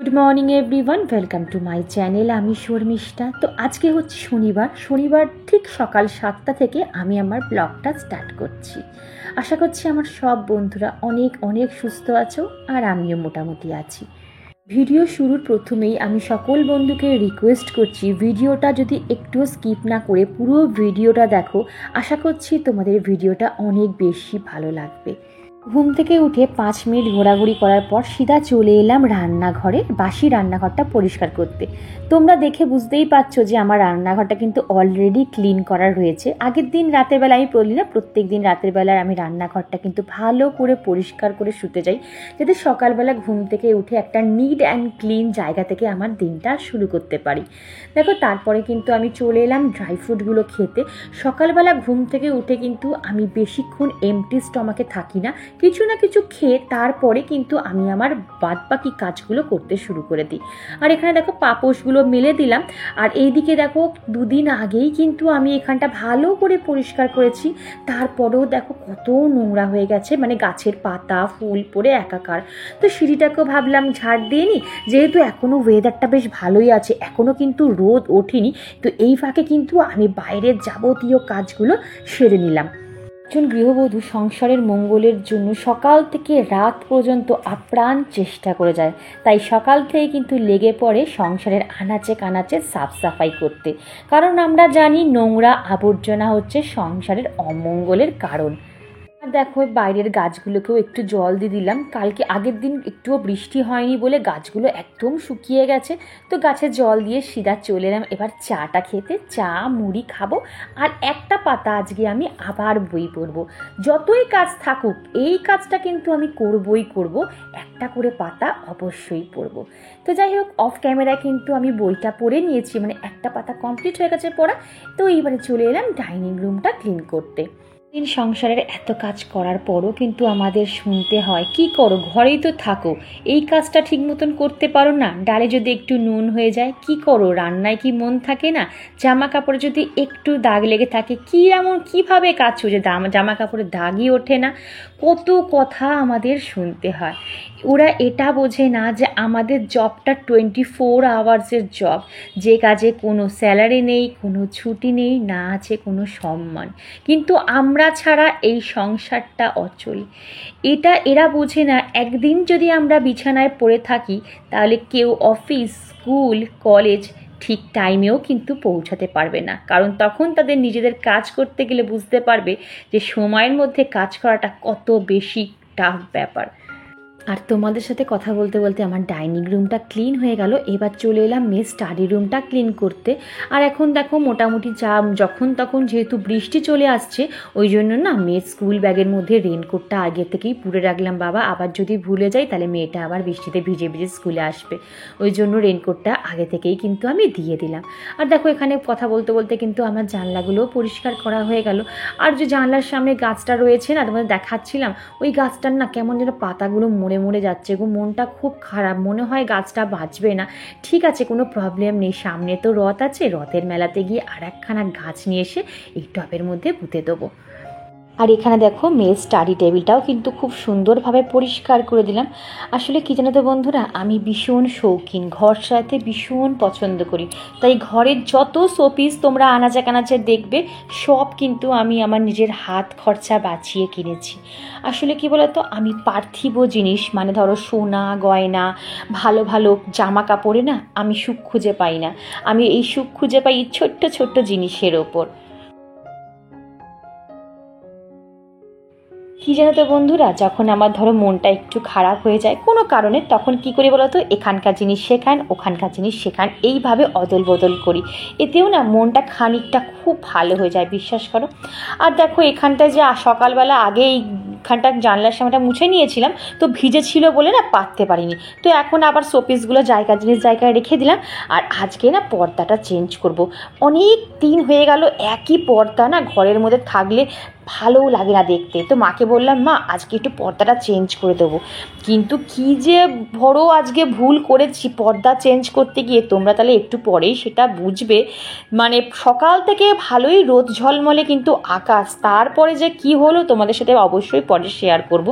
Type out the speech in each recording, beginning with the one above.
Good morning everyone, welcome to my channel. আমি শর্মিষ্ঠা। তো আজকে হচ্ছে শনিবার ঠিক সকাল 7টা থেকে আমি আমার ব্লগটা স্টার্ট করছি। আশা করছি আমার সব বন্ধুরা অনেক অনেক সুস্থ আছো আর আমিও মোটামুটি আছি। ভিডিও শুরুর প্রথমেই আমি সকল বন্ধুকে রিকোয়েস্ট করছি, ভিডিওটা যদি একটু স্কিপ না করে পুরো ভিডিওটা দেখো। আশা করছি তোমাদের ভিডিওটা অনেক বেশি ভালো লাগবে। ঘুম থেকে উঠে 5 মিনিট ঘোরাঘুরি করার পর সিধা চলে এলাম রান্নাঘরে, বাসি রান্নাঘরটা পরিষ্কার করতে। তোমরা দেখে বুঝতেই পারছো যে আমার রান্নাঘরটা কিন্তু অলরেডি ক্লিন করা রয়েছে। আগের দিন রাতের বেলা আমি বলি না, প্রত্যেক দিন রাতের বেলায় আমি রান্নাঘরটা কিন্তু ভালো করে পরিষ্কার করে শুতে যাই, যাতে সকালবেলা ঘুম থেকে উঠে একটা নিট অ্যান্ড ক্লিন জায়গা থেকে আমার দিনটা শুরু করতে পারি। দেখো, তারপরে কিন্তু আমি চলে এলাম ড্রাই ফ্রুটগুলো খেতে। সকালবেলা ঘুম থেকে উঠে কিন্তু আমি বেশিক্ষণ এমটি স্টমাকে থাকি না, কিছু না কিছু খেয়ে তারপরে কিন্তু আমি আমার বাদবাকি কাজগুলো করতে শুরু করে দিই। আর এখানে দেখো পাপোশগুলো মেলে দিলাম। আর এইদিকে দেখো 2 দিন আগেই কিন্তু আমি এখানটা ভালো করে পরিষ্কার করেছি, তারপরেও দেখো কত নোংরা হয়ে গেছে, মানে গাছের পাতা ফুল পড়ে একাকার। তো সিঁড়িটাকেও ভাবলাম ঝাড় দিয়ে নিই, যেহেতু এখনও ওয়েদারটা বেশ ভালোই আছে, এখনও কিন্তু রোদ ওঠেনি। তো এই ফাঁকে কিন্তু আমি বাইরের যাবতীয় কাজগুলো সেরে নিলাম। একজন গৃহবধূ সংসারের মঙ্গলের জন্য সকাল থেকে রাত পর্যন্ত আপ্রাণ চেষ্টা করে যায়, তাই সকাল থেকে কিন্তু লেগে পড়ে সংসারের আনাচে কানাচে সাফ সাফাই করতে, কারণ আমরা জানি নোংরা আবর্জনা হচ্ছে সংসারের অমঙ্গলের কারণ। দেখো, বাইরের গাছগুলোকেও একটু জল দিয়ে দিলাম। কালকে আগের দিন একটুও বৃষ্টি হয়নি বলে গাছগুলো একদম শুকিয়ে গেছে। তো গাছে জল দিয়ে সিধা চলে এলাম এবার চাটা খেতে। চা মুড়ি খাবো, আর একটা পাতা আজকে আমি আবার বই পড়বো। যতই কাজ থাকুক এই কাজটা কিন্তু আমি করবই করব, একটা করে পাতা অবশ্যই পড়বো। তো যাই হোক, অফ ক্যামেরায় কিন্তু আমি বইটা পড়ে নিয়েছি, মানে একটা পাতা কমপ্লিট হয়ে গেছে পড়া। তো এইবারে চলে এলাম ডাইনিং রুমটা ক্লিন করতে। সংসারের এত কাজ করার পরও কিন্তু আমাদের শুনতে হয়, কি করো, ঘরেই তো থাকো, এই কাজটা ঠিক মতন করতে পারো না, ডালে যদি একটু নুন হয়ে যায়, কি করো, রান্নায় কি মন থাকে না, জামা কাপড়ে যদি একটু দাগ লেগে থাকে, কীভাবে কাজ হচ্ছে, জামা কাপড়ে দাগই ওঠে না। কত কথা আমাদের শুনতে হয়। ওরা এটা বোঝে না যে আমাদের জবটা 24 আওয়ার্সের জব, যে কাজে কোনো স্যালারি নেই, কোনো ছুটি নেই, না আছে কোনো সম্মান, কিন্তু আমরা ছাড়া এই সংসারটা অচল। এটা এরা বোঝে না। একদিন যদি আমরা বিছানায় পড়ে থাকি, তাহলে কেউ অফিস স্কুল কলেজ ঠিক টাইমেও কিন্তু পৌঁছাতে পারবে না, কারণ তখন তাদের নিজেদের কাজ করতে গেলে বুঝতে পারবে যে সময়ের মধ্যে কাজ করাটা কত বেশি টাফ ব্যাপার। আর তোমাদের সাথে কথা বলতে বলতে আমার ডাইনিং রুমটা ক্লিন হয়ে গেল। এবার চলে এলাম মেয়ের স্টাডি রুমটা ক্লিন করতে। আর এখন দেখো মোটামুটি যখন তখন যেহেতু বৃষ্টি চলে আসছে, ওই জন্য না মেয়ের স্কুল ব্যাগের মধ্যে রেনকোটটা আগে থেকেই পুরে রাখলাম। বাবা, আবার যদি ভুলে যাই তাহলে মেয়েটা আবার বৃষ্টিতে ভিজে ভিজে স্কুলে আসবে, ওই জন্য রেনকোটটা আগে থেকেই কিন্তু আমি দিয়ে দিলাম। আর দেখো, এখানে কথা বলতে বলতে কিন্তু আমার জানলাগুলোও পরিষ্কার করা হয়ে গেল। আর যে জানলার সামনে গাছটা রয়েছে না, তোমাদের দেখাচ্ছিলাম, ওই গাছটার না কেমন যেন পাতাগুলো মরে যাচ্ছে গো, মনটা খুব খারাপ, মনে হয় গাছটা বাঁচবে না। ঠিক আছে, কোনো প্রবলেম নেই, সামনে তো রথ আছে, রথের মেলাতে গিয়ে আর একখানা গাছ নিয়ে এসে এই টবের মধ্যে পুঁতে দেবো। আর এখানে দেখো মেয়ের স্টাডি টেবিলটাও কিন্তু খুব সুন্দরভাবে পরিষ্কার করে দিলাম। আসলে কি জানো তো বন্ধুরা, আমি ভীষণ শৌখিন, ঘর সাজাতে ভীষণ পছন্দ করি, তাই ঘরের যত শোপিস তোমরা আনাচে কানাচে দেখবে সব কিন্তু আমি আমার নিজের হাত খরচা বাঁচিয়ে কিনেছি। আসলে কি বলতো, আমি পার্থিব জিনিস, মানে ধরো সোনা গয়না ভালো ভালো জামা কাপড়ে না আমি সুখ খুঁজে পাই না, আমি এই সুখ খুঁজে পাই ছোট্ট ছোট্ট জিনিসের ওপর। কি জানো তো বন্ধুরা, যখন আমার ধরো মনটা একটু খারাপ হয়ে যায় কোনো কারণে, তখন কি করি বলো তো, এখানকার জিনিস সেখান ওখানকার জিনিস সেখান, এইভাবে অদল বদল করি, এতেও না মনটা খানিকটা খুব ভালো হয়ে যায়, বিশ্বাস করো। আর দেখো এখানটায় যে সকালবেলা আগে এইখানটা জানলার সামনেটা মুছে নিয়েছিলাম, তো ভিজে ছিল বলে না পাততে পারিনি, তো এখন আবার শোপিসগুলো জিনিস জায়গায় রেখে দিলাম। আর আজকে না পর্দাটা চেঞ্জ করব। অনেক দিন হয়ে গেল একই পর্দা না ঘরের মধ্যে থাকলে ভালোও লাগে না দেখতে। তো মাকে বললাম, মা আজকে একটু পর্দাটা চেঞ্জ করে দেবো। কিন্তু কী যে বড় আজকে ভুল করেছি পর্দা চেঞ্জ করতে গিয়ে, তোমরা তাহলে একটু পরেই সেটা বুঝবে। মানে সকাল থেকে ভালোই রোদ ঝলমলে কিন্তু আকাশ, তারপরে যে কি হলো তোমাদের সাথে অবশ্যই পরে শেয়ার করব।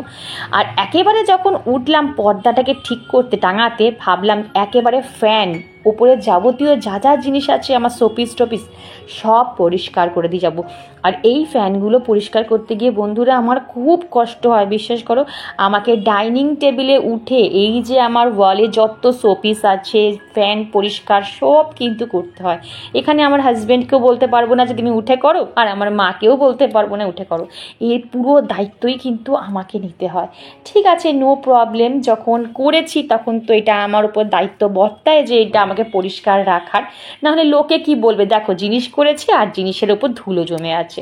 আর একেবারে যখন উঠলাম পর্দাটাকে ঠিক করতে টাঙাতে, ভাবলাম একেবারে ফ্যান উপরে যাবতীয় যা যা জিনিস আছে আমার শোপিস টোপিস সব পরিষ্কার করে দিয়ে যাব। আর এই ফ্যানগুলো পরিষ্কার করতে গিয়ে বন্ধুরা আমার খুব কষ্ট হয়, বিশ্বাস করো। আমাকে ডাইনিং টেবিলে উঠে এই যে আমার ওয়ালে যত শোপিস আছে ফ্যান পরিষ্কার সব কিন্তু করতে হয়। এখানে আমার হাজব্যান্ডকেও বলতে পারবো না যে তুমি উঠে করো, আর আমার মাকেও বলতে পারবো না উঠে করো। এর পুরো দায়িত্বই কিন্তু আমাকে নিতে হয়। ঠিক আছে, নো প্রবলেম, যখন করেছি তখন তো এটা আমার উপর দায়িত্ব বর্তায় যে এটা আমাকে পরিষ্কার রাখার, নাহলে লোকে কি বলবে, দেখো জিনিস করেছি আর জিনিসের ওপর ধুলো জমে আছে।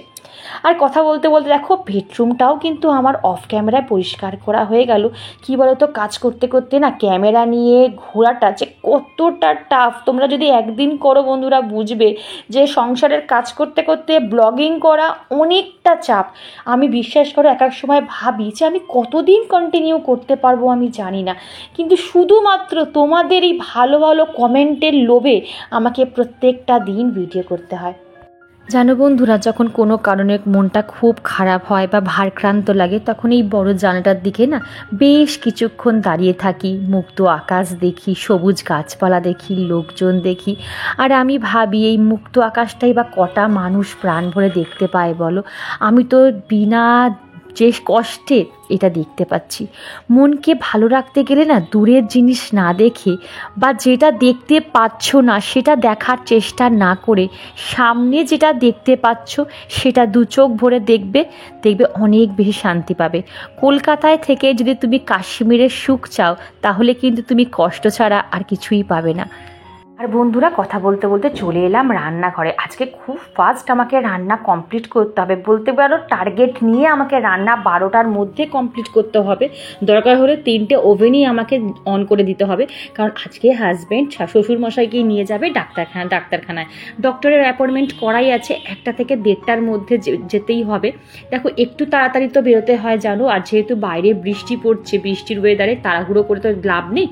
আর কথা বলতে বলতে দেখো বেডরুমটাও কিন্তু আমার অফ ক্যামেরায় পরিষ্কার করা হয়ে গেল। কী বলো তো, কাজ করতে করতে না ক্যামেরা নিয়ে ঘোরাটা যে কতটা টাফ, তোমরা যদি একদিন করো বন্ধুরা বুঝবে যে সংসারের কাজ করতে করতে ব্লগিং করা অনেকটা চাপ। আমি বিশ্বাস করো এক এক সময় ভাবি যে আমি কতদিন কন্টিনিউ করতে পারবো আমি জানি না, কিন্তু শুধুমাত্র তোমাদের এই ভালো ভালো কমেন্টের লোভে আমাকে প্রত্যেকটা দিন ভিডিও করতে হয়। জানো বন্ধুরা, যখন কোনো কারণে মনটা খুব খারাপ হয় বা ভারক্রান্ত লাগে, তখন এই বড় জানালাটার দিকে না বেশ কিছুক্ষণ দাঁড়িয়ে থাকি, মুক্ত আকাশ দেখি, সবুজ গাছপালা দেখি, লোকজন দেখি। আর আমি ভাবি এই মুক্ত আকাশটাই বা কটা মানুষ প্রাণ ভরে দেখতে পায় বলো। আমি তো বিনা যে কষ্টে এটা দেখতে পাচ্ছি। মনকে ভালো রাখতে গেলে না দূরের জিনিস না দেখে বা যেটা দেখতে পাচ্ছ না সেটা দেখার চেষ্টা না করে সামনে যেটা দেখতে পাচ্ছ সেটা দু চোখ ভরে দেখবে, দেখবে অনেক বেশি শান্তি পাবে। কলকাতায় থেকে যদি তুমি কাশ্মীরের সুখ চাও তাহলে কিন্তু তুমি কষ্ট ছাড়া আর কিছুই পাবে না। আর বন্ধুরা কথা বলতে বলতে চলে এলাম রান্নাঘরে। আজকে খুব ফাস্ট আমাকে রান্না কমপ্লিট করতে হবে, বলতে পারো টার্গেট নিয়ে আমাকে রান্না 12টার মধ্যে কমপ্লিট করতে হবে। দরকার হলে 3টে ওভেনই আমাকে অন করে দিতে হবে, কারণ আজকে হাজব্যান্ড শ্বশুরমশাইকে নিয়ে যাবে ডাক্তারখানায়। ডক্টরের অ্যাপয়েন্টমেন্ট করাই আছে, 1টা থেকে 1:30টার মধ্যে যেতেই হবে। দেখো একটু তাড়াতাড়ি তো বেরোতে হয় জানো, আর যেহেতু বাইরে বৃষ্টি পড়ছে, বৃষ্টির ওয়েদারে তাড়াহুড়ো করে তো লাভ নেই।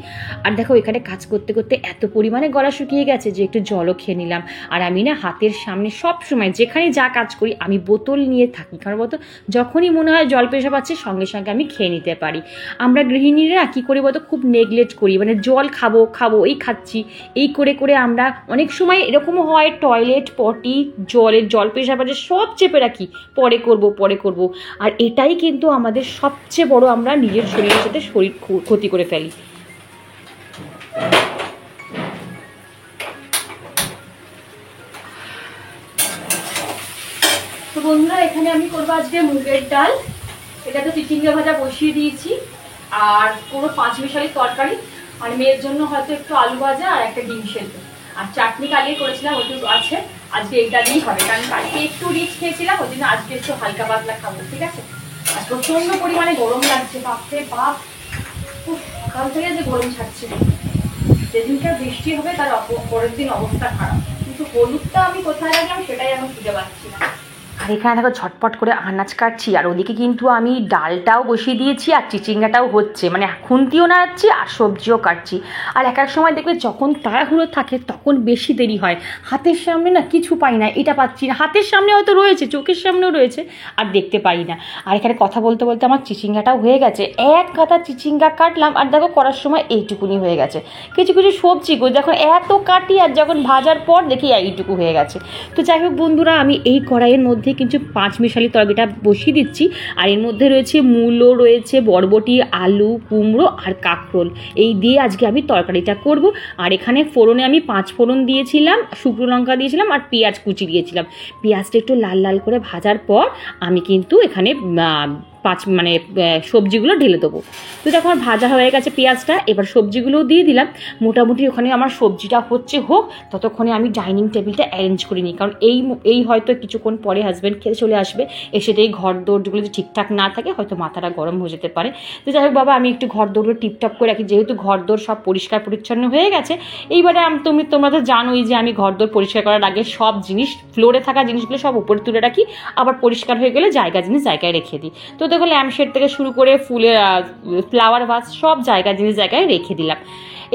আর দেখো এখানে কাজ করতে করতে এত পরিমাণে গলা শুকিয়ে গেছে যে একটু জলও খেয়ে নিলাম। আর আমি না হাতের সামনে সব সময় যেখানে যা কাজ করি আমি বোতল নিয়ে থাকি, কারণ বলতো যখনই মনে হয় জল পেশাব আছে সঙ্গে সঙ্গে আমি খেয়ে নিতে পারি। আমরা গৃহিণীরা কী করি বলতো, খুব নেগলেক্ট করি, মানে জল খাবো এই খাচ্ছি এই করে করে আমরা অনেক সময় এরকমও হয় টয়লেট পটি জল পেশাব আছে সব চেপে রাখি, পরে করব। আর এটাই কিন্তু আমাদের সবচেয়ে বড়, আমরা নিজের শরীরের সাথে শরীর ক্ষতি করে ফেলি। তো বন্ধুরা এখানে আমি করবো আজকে মুগের ডাল, এটা তো চিচিঙ্গা ভাজা বসিয়ে দিয়েছি, আর পুরো 5 মিশালি তরকারি, আর মেয়ের জন্য হয়তো একটু আলু ভাজা আর একটা ডিম সেদ্ধ, আর চাটনি কালিয়ে করেছিলাম ওইটুকু আছে। আজকে এইটা দিয়েই হবে, কারণ কালকে একটু রিচ খেয়েছিলাম, ওই জন্য আজকে একটু হালকা পাতলা খাবো, ঠিক আছে। আর প্রচণ্ড পরিমাণে গরম লাগছে, বাপরে বাপ, সকাল থেকে যে গরম ছাড়ছে। যেদিনটা বৃষ্টি হবে তার পরের দিন অবস্থা খারাপ, কিন্তু হলুদটা আমি কোথায় রাখলাম সেটাই আমি খুঁজে পাচ্ছি না। আর এখানে দেখো ঝটপট করে আনাজ কাটছি, আর ওদিকে কিন্তু আমি ডালটাও বসিয়ে দিয়েছি আর চিচিঙ্গাটাও হচ্ছে, মানে খুন্তিও নাড়াচ্ছি আর সবজিও কাটছি। আর এক এক সময় দেখবে যখন তাড়াহুড়ো থাকে তখন বেশি দেরি হয়, হাতের সামনে না কিছু পাই না, এটা পাচ্ছি না, হাতের সামনে হয়তো রয়েছে চোখের সামনেও রয়েছে আর দেখতে পাই না। আর এখানে কথা বলতে বলতে আমার চিচিঙ্গাটাও হয়ে গেছে, এক কাঁটা চিচিঙ্গা কাটলাম আর দেখো করার সময় এইটুকুনি হয়ে গেছে। কিছু কিছু সবজি যখন এত কাটি আর যখন ভাজার পর দেখি এইটুকু হয়ে গেছে। তো যাই হোক বন্ধুরা, আমি এই কড়াইয়ের মধ্যে কিন্তু 5 মিশালি তরকারিটা বসিয়ে দিচ্ছি, আর এর মধ্যে রয়েছে মূলো, রয়েছে বরবটি, আলু, কুমড়ো আর কাঁকরোল, এই দিয়ে আজকে আমি তরকারিটা করব। আর এখানে ফোড়নে আমি 5 ফোড়ন দিয়েছিলাম, শুকনো লঙ্কা দিয়েছিলাম আর পেঁয়াজ কুচি দিয়েছিলাম। পেঁয়াজটা একটু লাল লাল করে ভাজার পর আমি কিন্তু এখানে মানে সবজিগুলো ঢেলে দেবো। তো দেখো আমার ভাজা হয়ে গেছে পেঁয়াজটা, এবার সবজিগুলোও দিয়ে দিলাম। মোটামুটি ওখানে আমার সবজিটা হোক, ততক্ষণে আমি ডাইনিং টেবিলটা অ্যারেঞ্জ করে নিই, কারণ এই হয়তো কিছুক্ষণ পরে হাজব্যান্ড খেতে চলে আসবে, এসেতেই ঘর দৌড়গুলো যদি ঠিকঠাক না থাকে হয়তো মাথাটা গরম হয়ে যেতে পারে। তো যাই হোক বাবা, আমি একটু ঘর দৌড়গুলো টিপটপ করে রাখি, যেহেতু ঘর দৌড় সব পরিষ্কার পরিচ্ছন্ন হয়ে গেছে। এইবারে তোমরা তো জানোই যে আমি ঘর দৌড় পরিষ্কার করার আগে সব জিনিস, ফ্লোরে থাকা জিনিসগুলো সব উপরে তুলে রাখি, আবার পরিষ্কার হয়ে গেলে জিনিস জায়গায় রেখে দিই। তো দেখো ল্যাম্পশেড থেকে শুরু করে ফুলের ফ্লাওয়ার ভাস সব জিনিস জায়গায় রেখে দিলাম।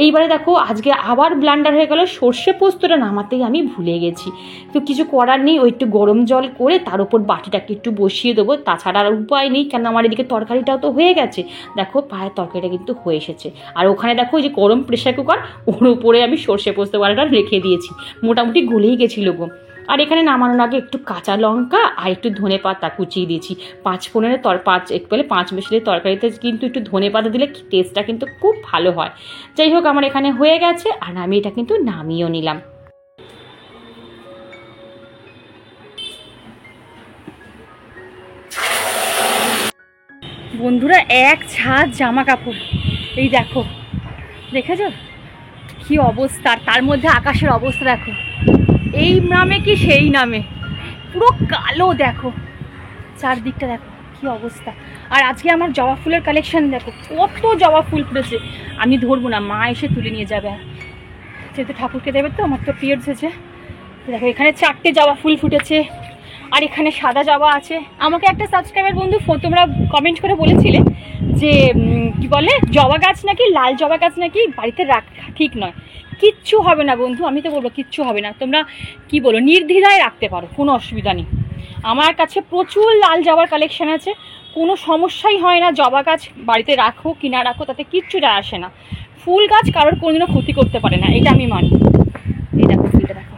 এইবারে দেখো আজকে আবার ব্লান্ডার হয়ে গেল, সর্ষে পোস্তটা নামাতেই আমি ভুলে গেছি। তো কিছু করার নেই, ওই একটু গরম জল করে তার উপর বাটিটাকে একটু বসিয়ে দেবো, তাছাড়া আর উপায় নেই, কেন আমার এদিকে তরকারিটাও তো হয়ে গেছে। দেখো পায়ের তরকারিটা কিন্তু হয়ে এসেছে, আর ওখানে দেখো ওই যে গরম প্রেশার কুকার, ওর উপরে আমি সর্ষে পোস্ত বাটাটা রেখে দিয়েছি, মোটামুটি গলেই গেছিলো গো। আর এখানে নামানোর আগে একটু কাঁচা লঙ্কা আর একটু ধনে পাতা কুচিয়ে দিয়েছি। 5 মিশালের তরকারিতে কিন্তু একটু ধনে পাতা দিলে টেস্টটা কিন্তু খুব ভালো হয়। যাই হোক আমার এখানে হয়ে গেছে, আর আমি এটা কিন্তু নামিয়েও নিলাম। বন্ধুরা, এক ছাদ জামা কাপড়, এই দেখো, দেখেছো কি অবস্থা, তার মধ্যে আকাশের অবস্থা দেখো, এই নামে কি সেই নামে, পুরো কালো, দেখো চারদিকটা দেখো কি অবস্থা। আর আজকে আমার জবা ফুলের কালেকশন দেখো, কত জবা ফুল ফুটেছে। আমি ধরবো না, মা এসে তুলে নিয়ে যাবে, যেহেতু ঠাকুরকে দেবে, তো আমার তো পিরিয়ডস হয়েছে। দেখো এখানে 4টে জবা ফুল ফুটেছে, আর এখানে সাদা জবা আছে। আমাকে একটা সাবস্ক্রাইবার বন্ধু তোমরা কমেন্ট করে বলেছিলে যে কি বলে, জবা গাছ নাকি, লাল জবা গাছ নাকি বাড়িতে রাখা ঠিক নয়। কিচ্ছু হবে না বন্ধু, আমি তো বলবো কিচ্ছু হবে না, তোমরা কি বলো, নির্দ্বিধায় রাখতে পারো, কোনো অসুবিধা নেই। আমার কাছে প্রচুর লাল জবার কালেকশন আছে, কোনো সমস্যাই হয় না। জবা গাছ বাড়িতে রাখো কি না রাখো তাতে কিচ্ছু যায় আসে না। ফুল গাছ কারোর কোনোদিনও ক্ষতি করতে পারে না, এটা আমি মানি। এই দেখো ফুলটা দেখো,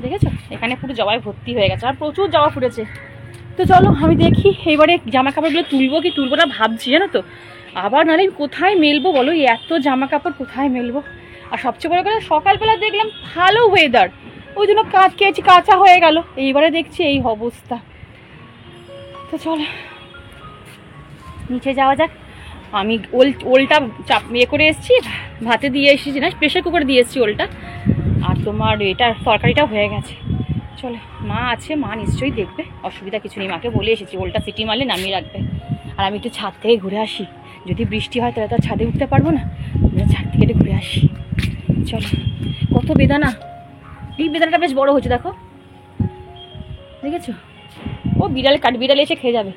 দেখেছো এখানে পুরো জবায় ভর্তি হয়ে গেছে, আর প্রচুর জবা ফুটেছে। তো চলো আমি দেখি এবারে জামা কাপড়গুলো তুলবো কি তুলবো না ভাবছি, জানো তো। আবার নাহলে কোথায় মেলবো বলো, এত জামা কাপড় কোথায় মেলবো। আর সবচেয়ে বড় কথা, সকালবেলা দেখলাম ভালো ওয়েদার, ওই জন্য কাঁচা হয়ে গেল, এইবারে দেখছি এই অবস্থা। তো চলো নিচে যাওয়া যাক। আমি ওলটা করে এসেছি, ভাতে দিয়ে এসেছি না, প্রেশার কুকারে দিয়ে এসেছি ওলটা, আর তোমার এটার তরকারিটা হয়ে গেছে। চলো মা আছে, মা নিশ্চয়ই দেখবে, অসুবিধা কিছু নেই, মাকে বলে এসেছি ওলটা সিটি মারলে নামিয়ে রাখবে। আর আমি একটু ছাদ থেকে ঘুরে আসি, যদি বৃষ্টি হয় তাহলে তো ছাদে উঠতে পারবো না, ছাদ থেকে একটু ঘুরে আসি। চলো, কত বেদানা, এই বেদানাটা বেশ বড় হচ্ছে দেখো, দেখেছো, ও বিড়াল এসে খেয়ে যাবে।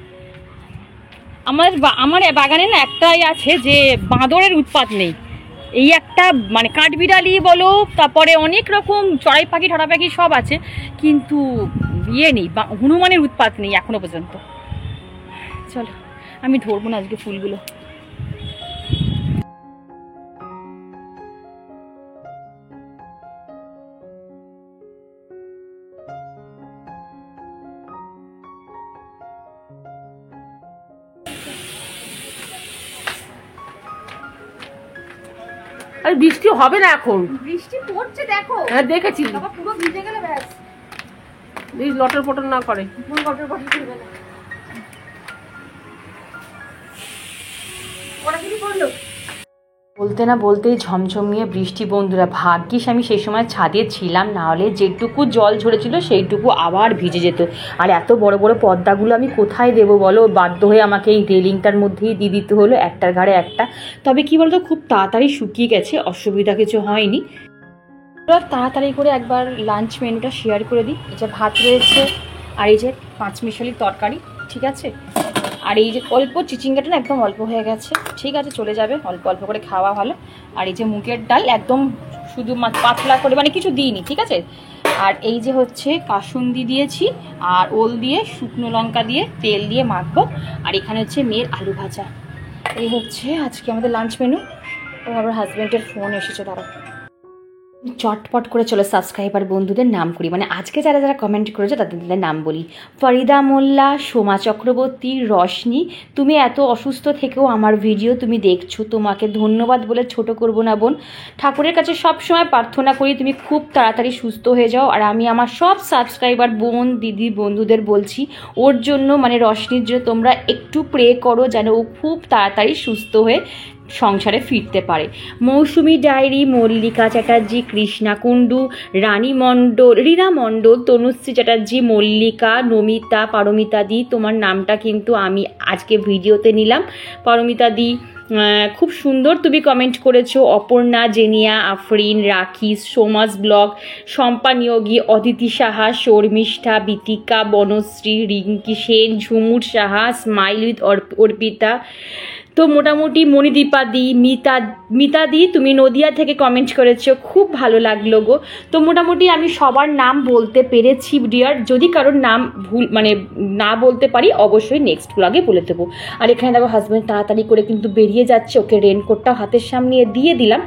আমার বাগানে না একটাই আছে যে বাঁদরের উৎপাত নেই, এই একটা, মানে কাঠবিড়ালি বলো, তারপরে অনেক রকম চড়াই পাখি ঠড়া পাখি সব আছে, কিন্তু ইয়ে নেই, হনুমানের উৎপাত নেই এখনো পর্যন্ত। চলো আমি ধরবো না আজকে ফুলগুলো। আর বৃষ্টি হবে না এখন, বৃষ্টি পড়ছে দেখো, হ্যাঁ দেখেছি, পুরো ভিজে গেলে ব্যাস, লটর পটর না করে, লটর পটর করবে না। ওরা কি করলো, বলতে না বলতেই ঝমঝমিয়ে বৃষ্টি। বন্ধুরা ভাগ্যিস আমি সেই সময় ছাদে ছিলাম, না হলে যেটুকু জল ঝরেছিল সেইটুকু আবার ভিজে যেত। আর এত বড় বড় পর্দাগুলো আমি কোথায় দেবো বলো, বাধ্য হয়ে আমাকে এই রেলিংটার মধ্যেই দিয়ে দিতে হলো, একটার ঘাড়ে একটা। তবে কি বলতো, খুব তাড়াতাড়ি শুকিয়ে গেছে, অসুবিধা কিছু হয়নি। তাড়াতাড়ি করে একবার লাঞ্চ মেনুটা শেয়ার করে দিই। এই যে ভাত রয়েছে, আর এই যে 5 মিশালি তরকারি, ঠিক আছে, আর এই যে অল্প চিচিঙ্গাটা না একদম অল্প হয়ে গেছে, ঠিক আছে চলে যাবে, অল্প অল্প করে খাওয়া ভালো। আর এই যে মুগের ডাল একদম শুধু পাতলা করে, মানে কিছু দিইনি, ঠিক আছে। আর এই যে হচ্ছে কাসুন্দি দিয়েছি, আর ওল দিয়ে শুকনো লঙ্কা দিয়ে তেল দিয়ে মাখবো। আর এখানে হচ্ছে মেয়ের আলু ভাজা। এই হচ্ছে আজকে আমাদের লাঞ্চ মেনু। ও আবার হাজব্যান্ডের ফোন এসেছে, তারা চটপট করে চলো সাবস্ক্রাইবার বন্ধুদের নাম করি, মানে আজকে যারা যারা কমেন্ট করেছো তাদের নাম বলি। ফরিদা মোল্লা, সোমা চক্রবর্তী, রশনি, তুমি এত অসুস্থ থেকেও আমার ভিডিও তুমি দেখছো, তোমাকে ধন্যবাদ বলে ছোট করবো না বোন। ঠাকুরের কাছে সব সময় প্রার্থনা করি তুমি খুব তাড়াতাড়ি সুস্থ হয়ে যাও। আর আমি আমার সব সাবস্ক্রাইবার বোন দিদি বন্ধুদের বলছি ওর জন্য, মানে রশনির জন্য তোমরা একটু প্রে করো যেন ও খুব তাড়াতাড়ি সুস্থ হয়ে সংসারে ফিরতে পারে। মৌসুমি ডায়েরি, মল্লিকা চ্যাটার্জি, কৃষ্ণা কুণ্ডু, রানী মণ্ডল, রীনা মণ্ডল, তনুশ্রী চ্যাটার্জি, মল্লিকা, নমিতা, পারমিতা দি, তোমার নামটা কিন্তু আমি আজকে ভিডিওতে নিলাম। পারমিতা দি খুব সুন্দর তুমি কমেন্ট করেছো। Aparna, Jenia, Afrin, Rakhi, Soma's blog, Shampa Niyogi, Aditi Saha, Sharmishtha, Bitika, Banashree, Rinki Sen, Jhumur Saha, smile with Arpita, তো মোটামুটি মণিদীপা দি, মিতা দি তুমি নদিয়া থেকে কমেন্ট করেছো, খুব ভালো লাগলো গো। তো মোটামুটি আমি সবার নাম বলতে পেরেছি ডিয়ার। যদি কারোর নাম ভুল মানে না বলতে পারি অবশ্যই নেক্সট ব্লগে বলে দেবো। আর এখানে দেখো হাজব্যান্ড তাড়াতাড়ি করে কিন্তু বেরিয়ে যাচ্ছে, ওকে রেনকোটটাও হাতের সামনে দিয়ে দিলাম।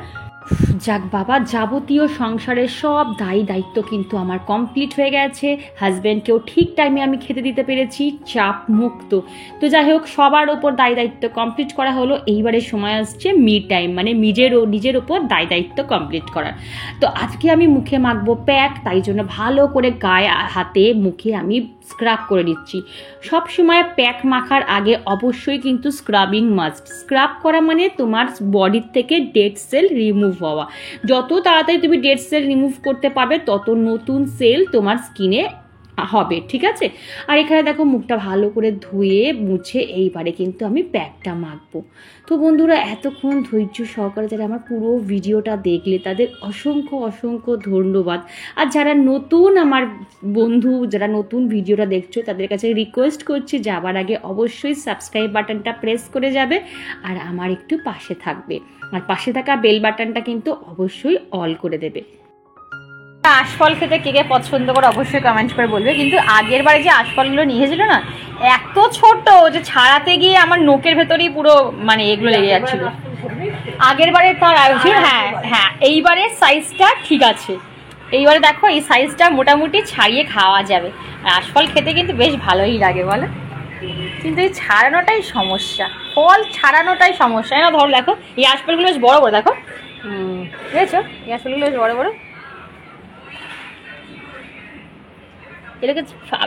যাক বাবা, যাবতীয় সংসারের সব দায়িত্ব কিন্তু আমার কমপ্লিট হয়ে গেছে। হাজব্যান্ডকেও ঠিক টাইমে আমি খেতে দিতে পেরেছি, চাপ মুক্ত। তো যাই হোক, সবার ওপর দায়িত্ব কমপ্লিট করা হলো। এইবারে সময় আসছে মি টাইম, মানে নিজের ওপর দায়িত্ব কমপ্লিট করার। তো আজকে আমি মুখে মাখবো প্যাক, তাই জন্য ভালো করে গায়ে হাতে মুখে আমি স্ক্রাব করে নিচ্ছি। সব সময় প্যাক মাখার আগে অবশ্যই কিন্তু স্ক্রাবিং মাস্ট। স্ক্রাব করা মানে তোমার বডির থেকে ডেড সেল রিমুভ হওয়া। যত তাড়াতাড়ি তুমি ডেড সেল রিমুভ করতে পারবে তত নতুন সেল তোমার স্কিনে হবে, ঠিক আছে। আর এখানে দেখো মুখটা ভালো করে ধুয়ে মুছে এইবারে কিন্তু আমি প্যাকটা মাখবো। তো বন্ধুরা, এতক্ষণ ধৈর্য সহকারে যারা আমার পুরো ভিডিওটা দেখলে তাদের অসংখ্য ধন্যবাদ। আর যারা নতুন আমার বন্ধু, যারা নতুন ভিডিওটা দেখছো তাদের কাছে রিকোয়েস্ট করছি যাবার আগে অবশ্যই সাবস্ক্রাইব বাটনটা প্রেস করে যাবে আর আমার একটু পাশে থাকবে। আর পাশে থাকা বেল বাটনটা কিন্তু অবশ্যই অল করে দেবে। আশফল খেতে কে কে পছন্দ করে অবশ্যই কমেন্ট করে বলবে। কিন্তু আগের বারে যে আশফলগুলো নিয়ে এসেছিল না, এত ছোট যে ছাড়াতে গিয়ে আমার নোকের ভেতরেই পুরো মানে এগুলো লেগে যাচ্ছিল। আগের বারে তার হ্যাঁ এইবারের সাইজটা ঠিক আছে। এইবারে দেখো এই সাইজটা মোটামুটি ছাড়িয়ে খাওয়া যাবে। আর আশফল খেতে কিন্তু বেশ ভালোই লাগে বলো, কিন্তু এই ছাড়ানোটাই সমস্যা, ফল ছাড়ানোটাই সমস্যা। না ধরো দেখো এই আশফলগুলো বেশ বড় বড়, দেখো বুঝেছো, এই আশফলগুলো বেশ বড় বড়।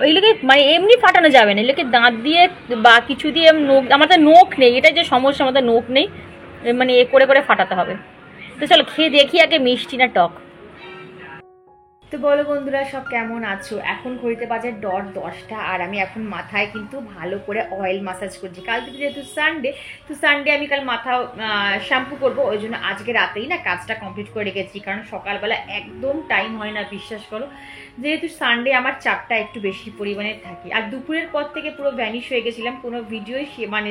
এগুলোকে মানে এমনি ফাটানো যাবে না, এগুলোকে দাঁত দিয়ে বা কিছু দিয়ে নোখ, আমাদের নোখ নেই, এটাই যে সমস্যা, আমাদের নোখ নেই, মানে এ করে করে ফাটাতে হবে। তো চলো খেয়ে দেখি আগে মিষ্টি না টক। তো বলো বন্ধুরা, সব কেমন আছো? এখন ঘড়িতে বাজে 10টা আর আমি এখন মাথায় কিন্তু ভালো করে অয়েল মাসাজ করছি। কাল থেকে যেহেতু সানডে, তো সানডে আমি কাল মাথা শ্যাম্পু করবো, ওই জন্য আজকে রাতেই না কাজটা কমপ্লিট করে রেখেছি, কারণ সকালবেলা একদম টাইম হয় না, বিশ্বাস করো। যেহেতু সানডে আমার চাপটা একটু বেশি পরিমাণে থাকে, আর দুপুরের পর থেকে পুরো ভ্যানিশ হয়ে গেছিলাম, কোনো ভিডিওই মানে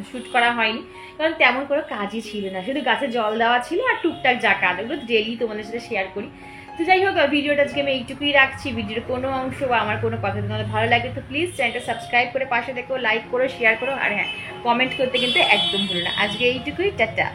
শ্যুট করা হয়নি, কারণ তেমন কোনো কাজই ছিল না, শুধু গাছে জল দেওয়া ছিল আর টুকটাক যা কাজ ওগুলো ডেলি তোমাদের সাথে শেয়ার করি। তো যাই হোক, ভিডিওটা আজকে আমি এইটুকুই রাখছি। ভিডিওর কোনো অংশ বা আমার কোনো কথা তোমাদের ভালো লাগে তো প্লিজ চ্যানেলটা সাবস্ক্রাইব করে পাশে দেখো, লাইক করো, শেয়ার করো, আর হ্যাঁ কমেন্ট করতে কিন্তু একদম ভুলো না। আজকে এইটুকুই, টাটা।